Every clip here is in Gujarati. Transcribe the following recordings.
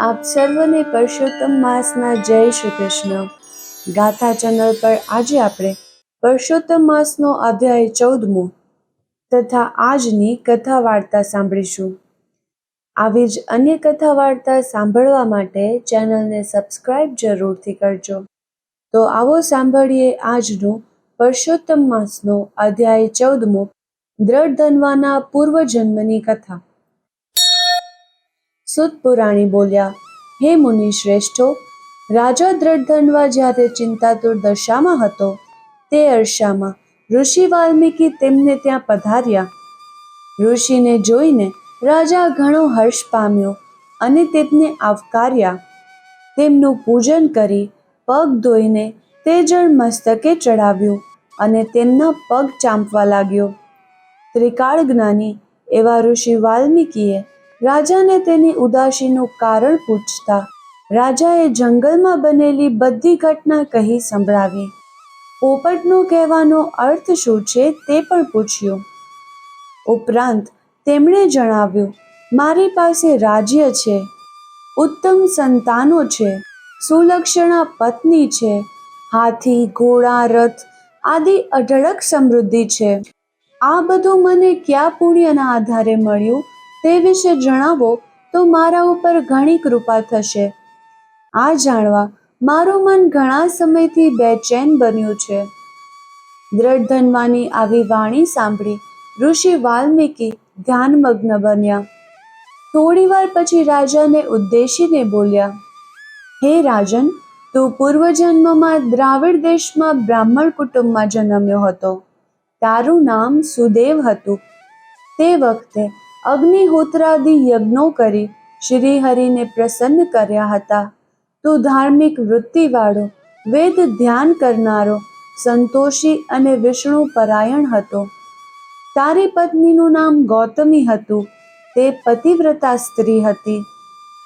આપ સર્વને પરસોત્તમ માસના જય શ્રી કૃષ્ણ. ગાથા ચેનલ પર આજે આપણે પરસોત્તમ માસનો અધ્યાય 14મો તથા આજની કથા વાર્તા સાંભળીશું. આવી જ અન્ય કથા વાર્તા સાંભળવા માટે ચેનલને સબસ્ક્રાઇબ જરૂરથી કરજો. તો આવો સાંભળીએ આજનો પરસોત્તમ માસનો અધ્યાય 14મો દ્રઢધન્વાના પૂર્વજન્મની કથા. સુત પુરાણી બોલ્યા, હે મુનિ શ્રેષ્ઠો, રાજા દ્રઢધન્વા જ્યારે ચિંતાતુર દશામાં હતો તે અરસામાં ઋષિ વાલ્મીકી તેમને ત્યાં પધાર્યા. ઋષિને જોઈને રાજા ઘણો હર્ષ પામ્યો અને તેમને આવકાર્યા. તેમનું પૂજન કરી પગ ધોઈને તે જળ મસ્તકે ચડાવ્યું અને તેમના પગ ચાંપવા લાગ્યો. ત્રિકાળ જ્ઞાની એવા ઋષિ વાલ્મીકીએ રાજાને તેની ઉદાસીનું કારણ પૂછતા રાજાએ જંગલમાં બનેલી બધી ઘટના કહી સંભળાવી. પોપટનો કહેવાનો અર્થ શું છે તે પણ પૂછ્યું. ઉપરાંત તેમણે જણાવ્યું, મારી પાસે રાજ્ય છે, ઉત્તમ સંતાનો છે, સુલક્ષણા પત્ની છે, હાથી, ઘોડા, રથ આદિ અઢળક સમૃદ્ધિ છે. આ બધું મને કયા પુણ્યના આધારે મળ્યું તે વિશે જણાવો તો મારા ઉપર ઘણી કૃપા થશે. આ જાણવા મારું મન ઘણા સમયથી બેચેન બન્યું છે. દ્રઢધન્વાની આવી વાણી સાંભળી ઋષિ વાલ્મીકી ધ્યાનમગ્ન બન્યા. થોડીવાર પછી રાજાને ઉદ્દેશીને બોલ્યા, હે રાજન, તું પૂર્વજન્મમાં દ્રાવિડ દેશમાં બ્રાહ્મણ કુટુંબમાં જન્મ્યો હતો. તારું નામ સુદેવ હતું. તે વખતે અગ્નિહોત્રાદિ યજ્ઞો કરી શ્રીહરિને પ્રસન્ન કર્યા હતા. તું ધાર્મિક વૃત્તિવાળો, વેદ ધ્યાન કરનારો, સંતોષી અને વિષ્ણુ પરાયણ હતો. તારી પત્નીનું નામ ગૌતમી હતું. તે પતિવ્રતા સ્ત્રી હતી.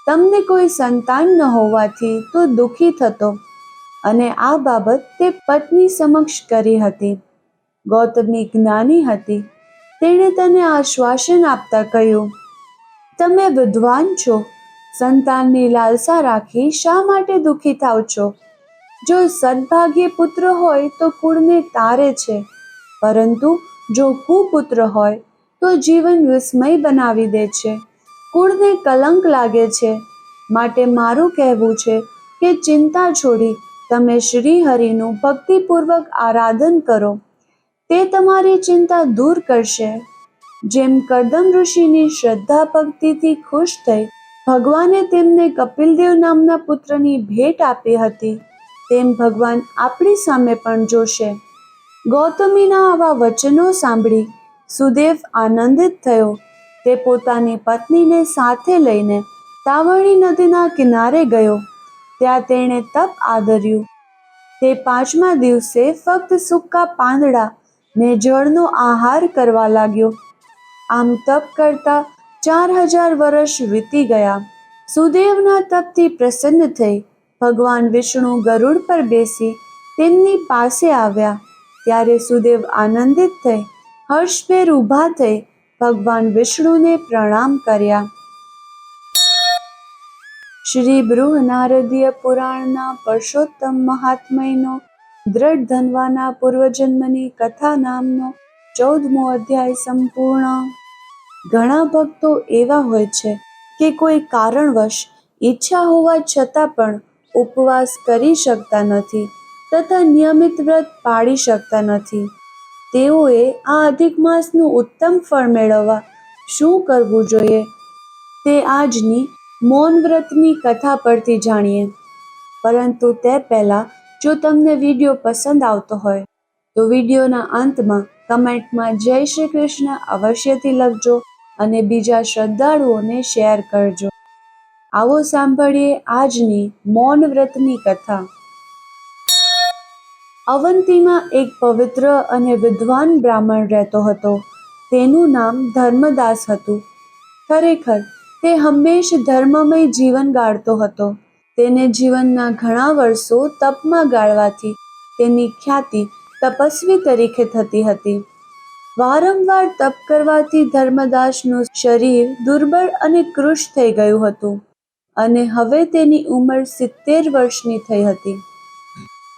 તમને કોઈ સંતાન ન હોવાથી તું દુઃખી થતો અને આ બાબત તે પત્ની સમક્ષ કરી હતી. ગૌતમી જ્ઞાની હતી. તેણે તને આશ્વાસન આપતા કહ્યું, તમે વિદ્વાન છો, સંતાનની લાલસા રાખી શા માટે દુઃખી થાવ છો? જો સદભાગ્ય પુત્ર હોય તો કુળને તારે છે, પરંતુ જો કુપુત્ર હોય તો જીવન વિસ્મય બનાવી દે છે, કુળને કલંક લાગે છે. માટે મારું કહેવું છે કે ચિંતા છોડી તમે શ્રી હરિનું ભક્તિપૂર્વક આરાધન કરો. તે તમારી ચિંતા દૂર કરશે. જેમ કરદમ ઋષિની શ્રદ્ધા ભક્તિથી ખુશ થઈ ભગવાને તેમને કપિલદેવ નામના પુત્રની ભેટ આપી હતી, તેમ ભગવાન આપણી સામે પણ જોશે. ગૌતમીના આવા વચનો સાંભળી સુદેવ આનંદિત થયો. તે પોતાની પત્નીને સાથે લઈને તાવણી નદીના કિનારે ગયો. ત્યાં તેણે તપ આદર્યું. તે 5મા દિવસે ફક્ત સૂકા પાંદડા ને જળનો આહાર કરવા લાગ્યો. આમ તપ કરતા 4000 વર્ષ વીતી ગયા. સુદેવના તપથી પ્રસન્ન થઈ ભગવાન વિષ્ણુ ગરુડ પર બેસી તેમની પાસે આવ્યા. ત્યારે સુદેવ આનંદિત થઈ હર્ષભેર ઊભા થઈ ભગવાન વિષ્ણુને પ્રણામ કર્યા. શ્રી બૃહનારદીય પુરાણના પરસોત્તમ મહાત્મયનો દ્રઢધન્વાના પૂર્વજન્મની કથા નામનો 14મો અધ્યાય સંપૂર્ણ. ઘણા ભક્તો એવા હોય છે કે કોઈ કારણવશ ઈચ્છા હોવા છતાં પણ ઉપવાસ કરી શકતા નથી તથા નિયમિત વ્રત પાળી શકતા નથી. તેઓએ આ અધિક માસનું ઉત્તમ ફળ મેળવવા શું કરવું જોઈએ તે આજની મૌન વ્રતની કથા પરથી જાણીએ. પરંતુ તે પહેલાં જો તમને વિડીયો પસંદ આવતો હોય તો વિડીયોના અંતમાં કમેન્ટમાં જય શ્રી કૃષ્ણ અવશ્યથી લખજો અને બીજા શ્રદ્ધાળુઓને શેર કરજો. આવો સાંભળીએ આજની મૌન વ્રતની કથા. અવંતીમાં એક પવિત્ર અને વિદ્વાન બ્રાહ્મણ રહેતો હતો. તેનું નામ ધર્મદાસ હતું. ખરેખર તે હંમેશ ધર્મમય જીવન ગાળતો હતો. તેને જીવનના ઘણા વર્ષો તપમાં ગાળવાથી તેની ખ્યાતિ તપસ્વી તરીકે થતી હતી. વારંવાર તપ કરવાથી ધર્મદાસનું શરીર દુર્બળ અને કૃશ થઈ ગયું હતું. અને હવે તેની ઉંમર 70 વર્ષની થઈ હતી.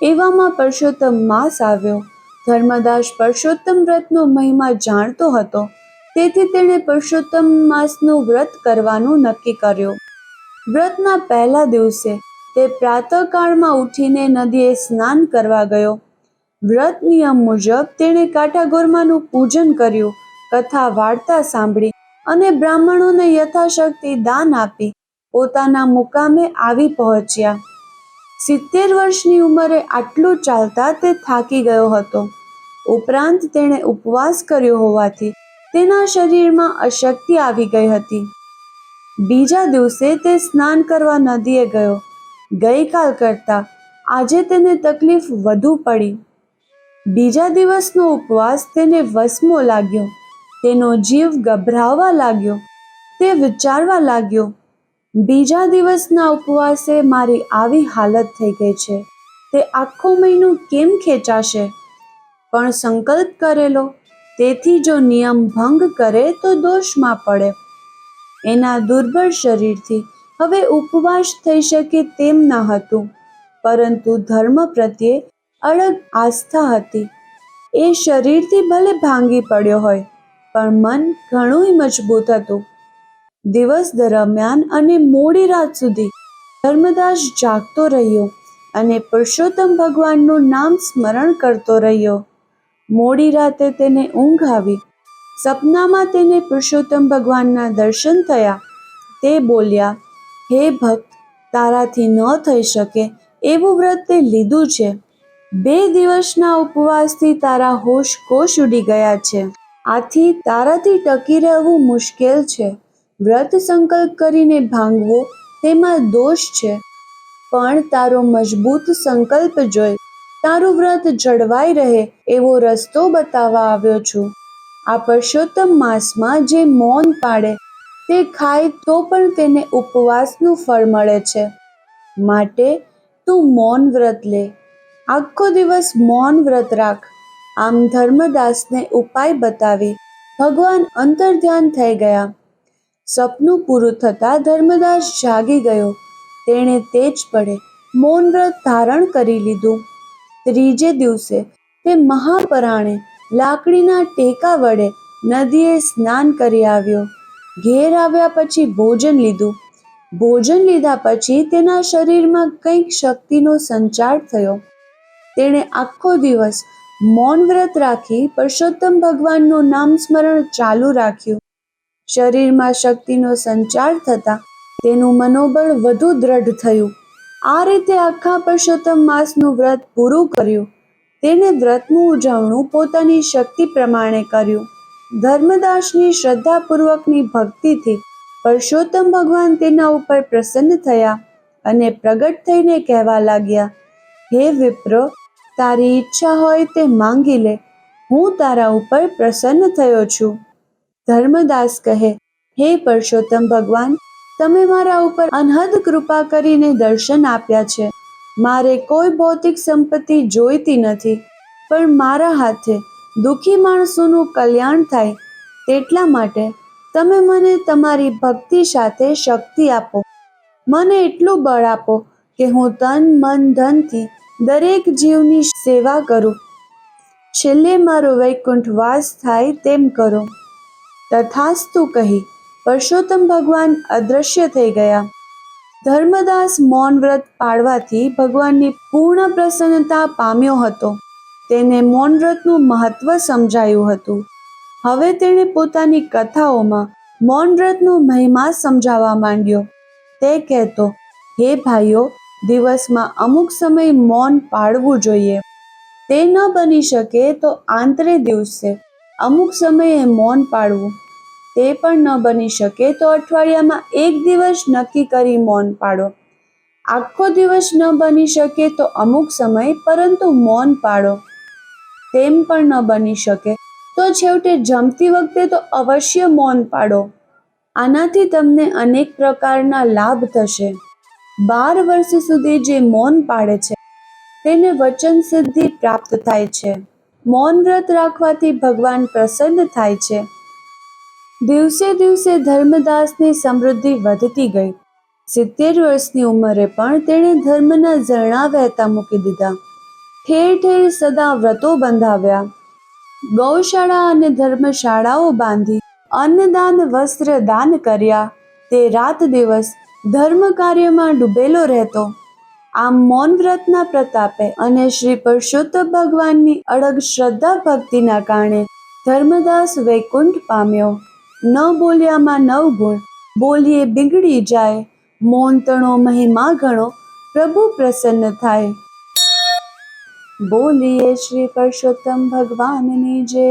એવામાં પરસોત્તમ માસ આવ્યો. ધર્મદાસ પરસોત્તમ વ્રતનો મહિમા જાણતો હતો, તેથી તેણે પરસોત્તમ માસનું વ્રત કરવાનું નક્કી કર્યું. વ્રતના પહેલા દિવસે તે પ્રાતઃકાળમાં ઉઠીને નદીએ સ્નાન કરવા ગયો. વ્રત નિયમ મુજબ તેણે કાંઠાગોરમાનું પૂજન કર્યું, કથા વાર્તા સાંભળી અને બ્રાહ્મણોને યથાશક્તિ દાન આપી પોતાના મુકામે આવી પહોંચ્યા. 70 વર્ષની ઉંમરે આટલું ચાલતા તે થાકી ગયો હતો. ઉપરાંત તેણે ઉપવાસ કર્યો હોવાથી તેના શરીરમાં અશક્તિ આવી ગઈ હતી. બીજા દિવસે તે સ્નાન કરવા નદીએ ગયો. ગઈકાલ કરતાં આજે તેને તકલીફ વધુ પડી. બીજા દિવસનો ઉપવાસ તેને વસમો લાગ્યો. તેનો જીવ ગભરાવા લાગ્યો. તે વિચારવા લાગ્યો, બીજા દિવસના ઉપવાસે મારી આવી હાલત થઈ ગઈ છે, તે આખો મહિનો કેમ ખેંચાશે? પણ સંકલ્પ કરેલો, તેથી જો નિયમ ભંગ કરે તો દોષમાં પડે. એના દુર્બળ શરીરથી હવે ઉપવાસ થઈ શકે તેમ ન હતું, પરંતુ ધર્મ પ્રત્યે અડગ આસ્થા હતી. એ શરીરથી ભલે ભાંગી પડ્યો હોય, પણ મન ઘણું મજબૂત હતું. દિવસ દરમિયાન અને મોડી રાત સુધી ધર્મદાસ જાગતો રહ્યો અને પુરુષોત્તમ ભગવાનનું નામ સ્મરણ કરતો રહ્યો. મોડી રાતે તેને ઊંઘ આવી. સપનામાં તેને પુરુષોત્તમ ભગવાનના દર્શન થયા. તે બોલ્યા, હે ભક્ત, તારાથી ન થઈ શકે એવું વ્રત તે લીધું છે. 2 દિવસના ઉપવાસથી તારા હોશ કોશ ઉડી ગયા છે. આથી તારાથી ટકી રહેવું મુશ્કેલ છે. વ્રત સંકલ્પ કરીને ભાંગવો તેમાં દોષ છે, પણ તારો મજબૂત સંકલ્પ જોઈ તારું વ્રત જળવાઈ રહે એવો રસ્તો બતાવવા આવ્યો છું. આ પુરુષોત્તમ માસમાં જે મૌન પાળે તે ખાય તો પણ તેને ઉપવાસનું ફળ મળે છે. માટે તું મૌન વ્રત લે. આખો દિવસ મૌન વ્રત રાખ. આમ ધર્મદાસને ઉપાય બતાવી ભગવાન અંતર્ધ્યાન થઈ ગયા. સપનું પૂરું થતાં ધર્મદાસ જાગી ગયો. તેણે તે જ પળે મૌન વ્રત ધારણ કરી લીધું. ત્રીજે દિવસે તે મહાપરાણે લાકડીના ટેકા વડે નદીએ સ્નાન કરી આવ્યો. ઘેર આવ્યા પછી ભોજન લીધું. ભોજન લીધા પછી તેના શરીરમાં કંઈક શક્તિનો સંચાર થયો. તેણે આખો દિવસ મૌન વ્રત રાખી પુરુષોત્તમ ભગવાનનું નામ સ્મરણ ચાલુ રાખ્યું. શરીરમાં શક્તિનો સંચાર થતાં તેનું મનોબળ વધુ દ્રઢ થયું. આ રીતે આખા પુરુષોત્તમ માસનું વ્રત પૂરું કર્યું. તેણે વ્રતનું ઉજવણું પોતાની શક્તિ પ્રમાણે કર્યું. ધર્મદાસની શ્રદ્ધાપૂર્વકની ભક્તિથી પુરુષોત્તમ ભગવાન તેના ઉપર પ્રસન્ન થયા અને પ્રગટ થઈને કહેવા લાગ્યા, હે વિપ્ર, તારી ઈચ્છા હોય તે માંગી લે, હું તારા ઉપર પ્રસન્ન થયો છું. ધર્મદાસ કહે, હે પુરુષોત્તમ ભગવાન, તમે મારા ઉપર અનહદ કૃપા કરીને દર્શન આપ્યા છે. મારે કોઈ ભૌતિક સંપત્તિ જોઈતી નથી, પણ મારા હાથે દુઃખી માણસોનું કલ્યાણ થાય તેટલા માટે તમે મને તમારી ભક્તિ સાથે શક્તિ આપો. મને એટલું બળ આપો કે હું તન મન ધનથી દરેક જીવની સેવા કરું. છેલ્લે મારો વૈકુંઠ વાસ થાય તેમ કરો. તથાસ્તુ કહી પુરુષોત્તમ ભગવાન અદૃશ્ય થઈ ગયા. ધર્મદાસ મૌન વ્રત પાળવાથી ભગવાનની પૂર્ણ પ્રસન્નતા પામ્યો હતો. તેને મૌન વ્રતનું મહત્વ સમજાયું હતું. હવે તેણે પોતાની કથાઓમાં મૌન વ્રતનો મહિમા સમજાવવા માંડ્યો. તે કહેતો, હે ભાઈઓ, દિવસમાં અમુક સમય મૌન પાળવું જોઈએ. તે ન બની શકે તો આંતરે દિવસે અમુક સમયે મૌન પાળવું. તે પણ ન બની શકે તો અઠવાડિયામાં 1 દિવસ નક્કી કરી મૌન પાળો. આખો દિવસ ન બની શકે તો અમુક સમય પરંતુ મૌન પાળો. તેમ પણ ન બની શકે તો છેવટે જમતી વખતે તો અવશ્ય મૌન પાળો. આનાથી તમને અનેક પ્રકારના લાભ થશે. 12 વર્ષ સુધી જે મૌન પાળે છે તેને વચન સિદ્ધિ પ્રાપ્ત થાય છે. મૌન વ્રત રાખવાથી ભગવાન પ્રસન્ન થાય છે. દિવસે દિવસે ધર્મદાસની સમૃદ્ધિ વધતી ગઈ. 70 વર્ષની ઉંમરે પણ તેણે ધર્મના ઝરણા વહેતા મૂકી દીધા. ઠેર ઠેર સદા વ્રતો બંધાવ્યા, ગૌશાળા અને ધર્મશાળાઓ બાંધી, અન્નદાન વસ્ત્ર દાન કર્યા. તે રાત દિવસ ધર્મ કાર્યમાં ડૂબેલો રહેતો. આમ મૌન વ્રતના પ્રતાપે અને શ્રી પુરુષોત્તમ ભગવાનની અડગ શ્રદ્ધા ભક્તિના કારણે ધર્મદાસ વૈકુંઠ પામ્યો. ન બોલ્યામાં 9 ગુણ, બોલીએ બિગડી જાય. મૌન તણો મહિમા ઘણો, પ્રભુ પ્રસન્ન થાય. બોલીએ શ્રી પુરુષોત્તમ ભગવાનની જય.